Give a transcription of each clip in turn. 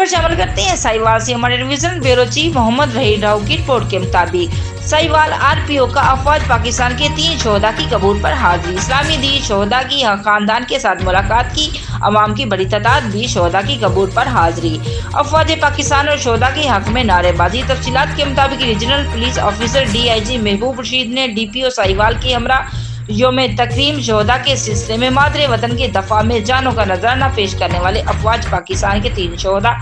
खबर शामिल करते हैं साहिवाल से। हमारे डिवीजनल ब्यूरो चीफ मोहम्मद रहीम राव की रिपोर्ट के मुताबिक साहिवाल आरपीओ का अफवाज पाकिस्तान के 3 शोहदा की कबूल पर हाजिरी। इस्लामी दी शोहदा की खानदान के साथ मुलाकात की। अवाम की बड़ी तादाद भी शोहदा की कबूल पर हाजिरी। अफवाज पाकिस्तान और शोहदा के हक में नारेबाजी। तफसीलात के मुताबिक रीजनल पुलिस ऑफिसर DIG महबूब रशीद ने DPO साहिवाल के हमरा योम तकरीम शोहदा के सिलसिले में मादरे वतन के दफा में जानों का नजराना पेश करने वाले अफवाज पाकिस्तान के 3 शोहदा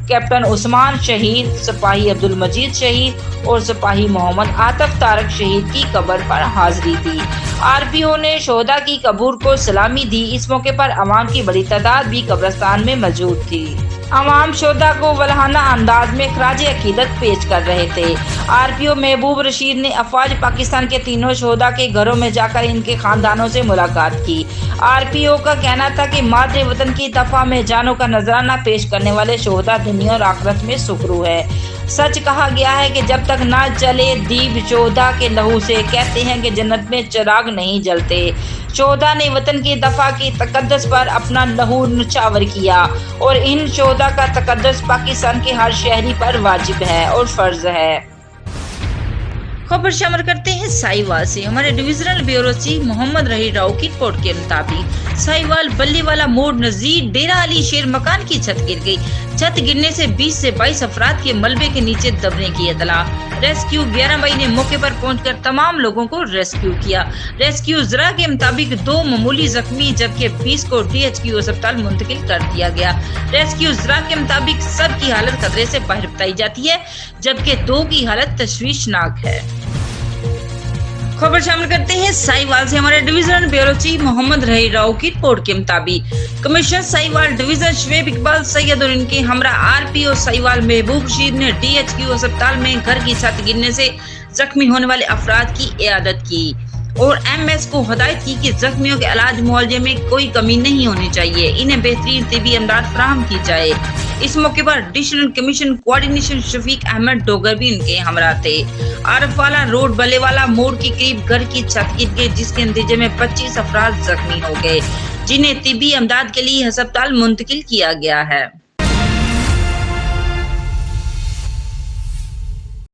कैप्टन उस्मान शहीद, सिपाही अब्दुल मजीद शहीद और सिपाही मोहम्मद आतिफ तारक शहीद की कब्र पर हाजिरी दी। आरपीओ ने शोहदा की कब्र को सलामी दी। इस मौके पर अवाम की बड़ी तादाद भी कब्रिस्तान में मौजूद थी। अवाम शोहदा को वल्हाना अंदाज में खराज अकीदत पेश कर रहे थे। आरपीओ महबूब रशीद ने अफवाज पाकिस्तान के तीनों शोहदा के घरों में जाकर इनके खानदानों से मुलाकात की। आरपीओ का कहना था कि मादरे वतन की दफा में जानों का नजराना पेश करने वाले शोहदा दुनिया और आखिरत में सुखरू है। सच कहा गया है कि जब तक ना जले दीप शोहदा के लहू से, कहते हैं कि जन्नत में चिराग नहीं जलते। शोहदा ने वतन की दफा की तकद्दस पर अपना लहू नुछावर किया और इन शोहदा का तकद्दस पाकिस्तान के हर शहरी पर वाजिब है और फर्ज है। खबर शामिल करते हैं साहिवाल से। हमारे डिविजनल ब्यूरो चीफ मोहम्मद रहीम राव की रिपोर्ट के मुताबिक साहिवाल बल्लेवाला मोड़ नजदीक डेरा अली शेर मकान की छत गिर गई। छत गिरने से 20 से 22 अफराद के मलबे के नीचे दबने की इतला। रेस्क्यू 11 मई ने मौके पर पहुंचकर तमाम लोगों को रेस्क्यू किया। रेस्क्यू जरा के मुताबिक 2 मामूली जख्मी जबकि 20 को DHQ अस्पताल मुंतकिल कर दिया गया। रेस्क्यू जरा के मुताबिक सब की हालत खतरे से बाहर बताई जाती है जबकि 2 की हालत तशवीशनाक है। खबर शामिल करते हैं साहिवाल से। हमारे डिविजनल ब्यूरो चीफ मोहम्मद रहीम राव की रिपोर्ट के मुताबिक कमिश्नर साहिवाल डिवीजन शुएब इकबाल सैयद और इनके हमरा आरपीओ साहिवाल महबूब रशीद ने DHQ अस्पताल में घर की छत गिरने से जख्मी होने वाले अफराद की इयादत की और MS को हिदायत की कि जख्मियों के इलाज मुआवजे में कोई कमी नहीं होनी चाहिए, इन्हें बेहतरीन तिबी इमदाद फराहम की जाए। इस मौके पर additional commission coordination Shafiq Ahmad Dogar भी इनके हमरा थे। आरफवाला रोड बल्लेवाला मोड़ के करीब घर की छत गिर गई जिसके नतीजे में 25 अफराद जख्मी हो गए जिन्हें तिबी इमदाद के लिए अस्पताल मुंतकिल किया गया है।